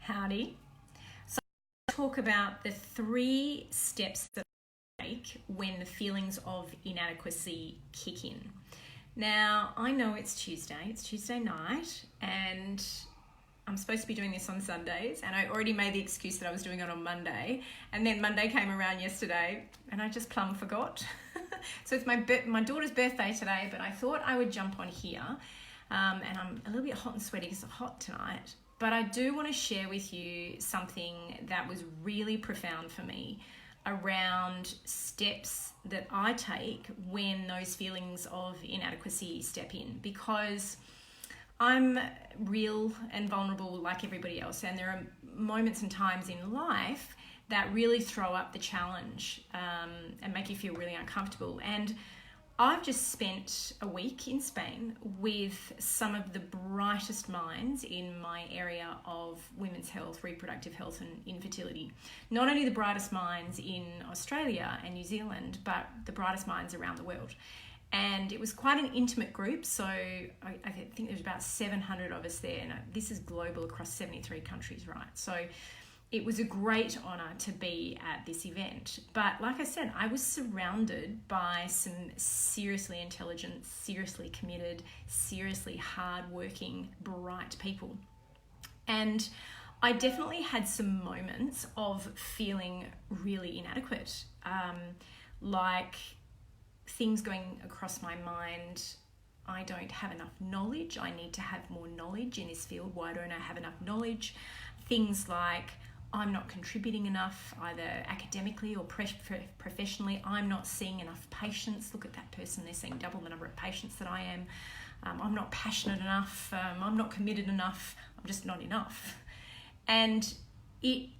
Howdy. So I'll talk about the 3 steps that I take when the feelings of inadequacy kick in. Now, I know it's Tuesday night, and I'm supposed to be doing this on Sundays, and I already made the excuse that I was doing it on Monday, and then Monday came around yesterday, and I just plumb forgot. So it's my daughter's birthday today, but I thought I would jump on here, and I'm a little bit hot and sweaty because it's hot tonight, but I do want to share with you something that was really profound for me around steps that I take when those feelings of inadequacy step in, because I'm real and vulnerable like everybody else, and there are moments and times in life that really throw up the challenge and make you feel really uncomfortable. And I've just spent a week in Spain with some of the brightest minds in my area of women's health, reproductive health and infertility. Not only the brightest minds in Australia and New Zealand, but the brightest minds around the world. And it was quite an intimate group, so I think there was about 700 of us there, and this is global across 73 countries, right? So it was a great honour to be at this event. But like I said, I was surrounded by some seriously intelligent, seriously committed, seriously hardworking, bright people. And I definitely had some moments of feeling really inadequate, like things going across my mind. I don't have enough knowledge. I need to have more knowledge in this field. Why don't I have enough knowledge? Things like I'm not contributing enough, either academically or professionally. I'm not seeing enough patients. Look at that person, they're seeing double the number of patients that I am. I'm not passionate enough. I'm not committed enough. I'm just not enough. And I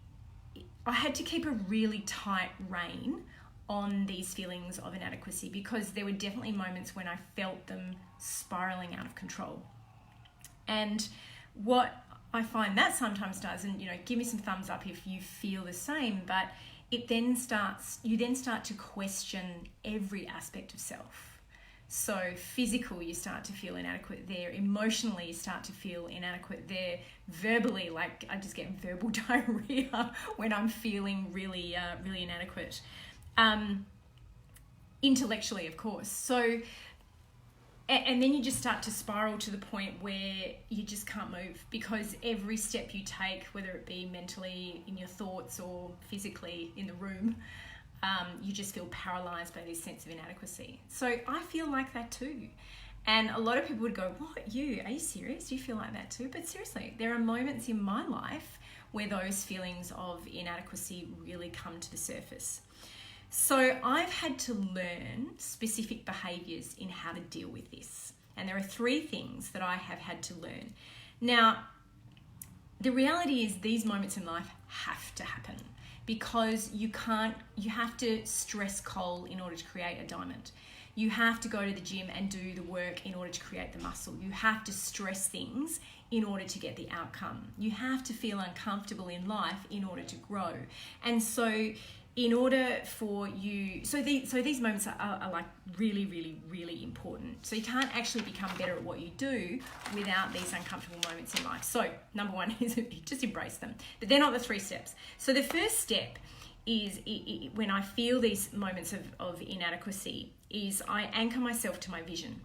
had to keep a really tight rein on these feelings of inadequacy, because there were definitely moments when I felt them spiraling out of control. And what I find that sometimes does, and give me some thumbs up if you feel the same, but you then start to question every aspect of self. So physical, you start to feel inadequate there. Emotionally, you start to feel inadequate there. Verbally, like I just get verbal diarrhea when I'm feeling really inadequate. Intellectually, of course. So, and then you just start to spiral to the point where you just can't move, because every step you take, whether it be mentally in your thoughts or physically in the room, you just feel paralyzed by this sense of inadequacy. So I feel like that too. And a lot of people would go, what, are you serious? Do you feel like that too? But seriously, there are moments in my life where those feelings of inadequacy really come to the surface. So I've had to learn specific behaviours in how to deal with this. And there are 3 things that I have had to learn. Now, the reality is these moments in life have to happen, because you have to stress coal in order to create a diamond. You have to go to the gym and do the work in order to create the muscle. You have to stress things in order to get the outcome. You have to feel uncomfortable in life in order to grow. And so in order for you, so these moments are like really, really, really important. So you can't actually become better at what you do without these uncomfortable moments in life. So number 1 is just embrace them. But they're not the 3 steps. So the first step is, when I feel these moments of inadequacy, is I anchor myself to my vision.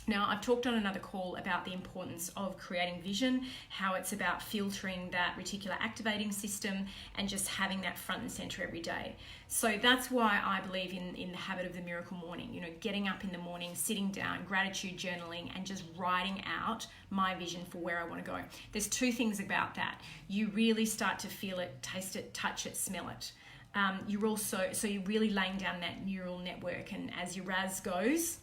Now, I've talked on another call about the importance of creating vision, how it's about filtering that reticular activating system and just having that front and center every day. So that's why I believe in the habit of the miracle morning, getting up in the morning, sitting down, gratitude journaling, and just writing out my vision for where I want to go. There's 2 things about that. You really start to feel it, taste it, touch it, smell it. You're really laying down that neural network, and as your RAS goes,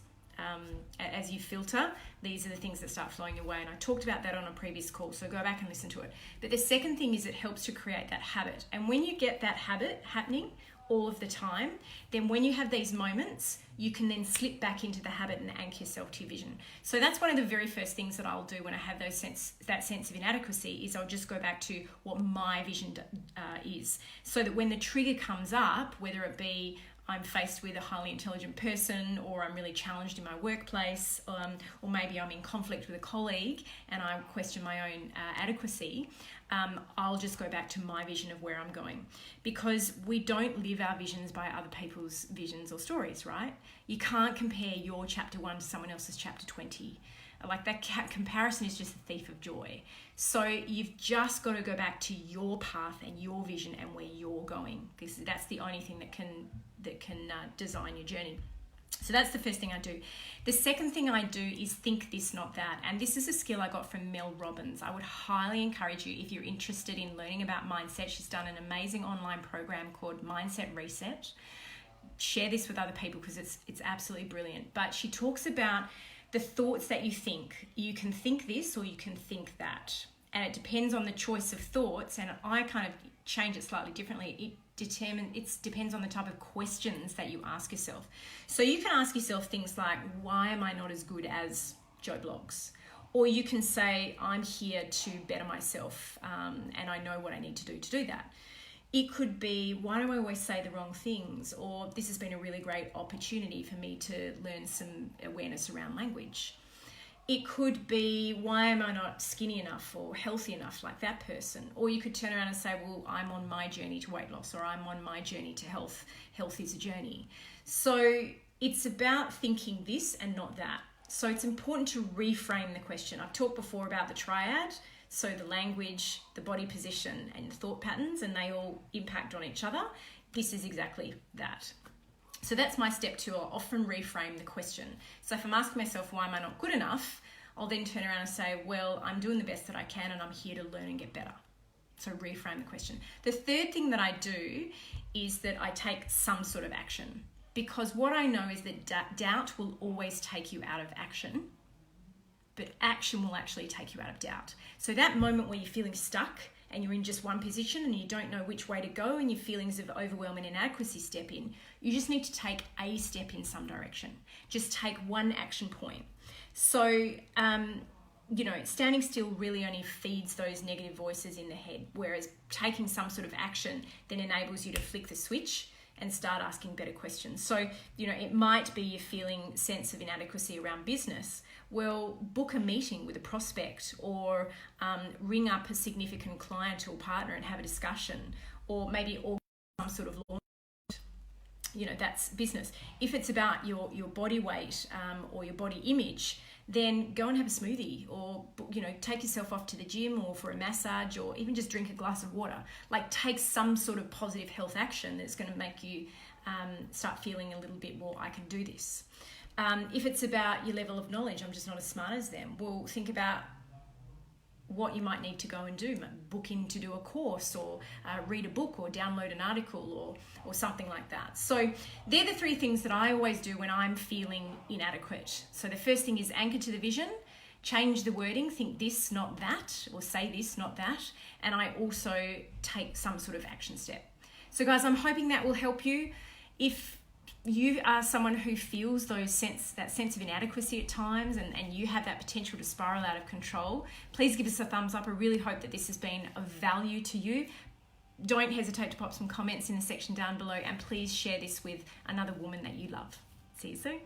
as you filter, these are the things that start flowing your way. And I talked about that on a previous call, so go back and listen to it. But the second thing is it helps to create that habit. And when you get that habit happening all of the time, then when you have these moments, you can then slip back into the habit and anchor yourself to your vision. So that's one of the very first things that I'll do when I have that sense of inadequacy, is I'll just go back to what my vision is, so that when the trigger comes up, whether it be I'm faced with a highly intelligent person, or I'm really challenged in my workplace, or maybe I'm in conflict with a colleague and I question my own adequacy, I'll just go back to my vision of where I'm going. Because we don't live our visions by other people's visions or stories, right? You can't compare your chapter 1 to someone else's chapter 20. Like, that comparison is just a thief of joy. So you've just got to go back to your path and your vision and where you're going, because that's the only thing that can design your journey. So that's the first thing I do. The second thing I do is think this, not that. And this is a skill I got from Mel Robbins. I would highly encourage you, if you're interested in learning about mindset, she's done an amazing online program called Mindset Reset. Share this with other people because it's absolutely brilliant. But she talks about the thoughts that you think. You can think this or you can think that. And it depends on the choice of thoughts. And I kind of change it slightly differently. It depends on the type of questions that you ask yourself. So you can ask yourself things like, why am I not as good as Joe Blogs? Or you can say, I'm here to better myself, and I know what I need to do that. It could be, why do I always say the wrong things? Or this has been a really great opportunity for me to learn some awareness around language. It could be, why am I not skinny enough or healthy enough like that person? Or you could turn around and say, well, I'm on my journey to weight loss, or I'm on my journey to health. Health is a journey. So it's about thinking this and not that. So it's important to reframe the question. I've talked before about the triad. So the language, the body position, and the thought patterns, and they all impact on each other. This is exactly that. So that's my step 2. I'll often reframe the question. So if I'm asking myself, why am I not good enough? I'll then turn around and say, well, I'm doing the best that I can and I'm here to learn and get better. So reframe the question. The third thing that I do is that I take some sort of action, because what I know is that doubt will always take you out of action, but action will actually take you out of doubt. So that moment where you're feeling stuck and you're in just one position and you don't know which way to go and your feelings of overwhelm and inadequacy step in, you just need to take a step in some direction. Just take one action point. So, standing still really only feeds those negative voices in the head, whereas taking some sort of action then enables you to flick the switch and start asking better questions. So, it might be you're feeling sense of inadequacy around business. Well, book a meeting with a prospect, or ring up a significant client or partner and have a discussion, or maybe organize some sort of launch. That's business. If it's about your body weight or your body image, then go and have a smoothie, or take yourself off to the gym or for a massage, or even just drink a glass of water. Like, take some sort of positive health action that's going to make you start feeling a little bit more, I can do this. If it's about your level of knowledge, I'm just not as smart as them, well, think about what you might need to go and do. Book in to do a course, or read a book, or download an article, or something like that. So they're the 3 things that I always do when I'm feeling inadequate. So the first thing is anchor to the vision, change the wording, think this, not that, or say this, not that. And I also take some sort of action step. So guys, I'm hoping that will help you. If you are someone who feels that sense of inadequacy at times, and you have that potential to spiral out of control, please give us a thumbs up. I really hope that this has been of value to you. Don't hesitate to pop some comments in the section down below, and please share this with another woman that you love. See you soon.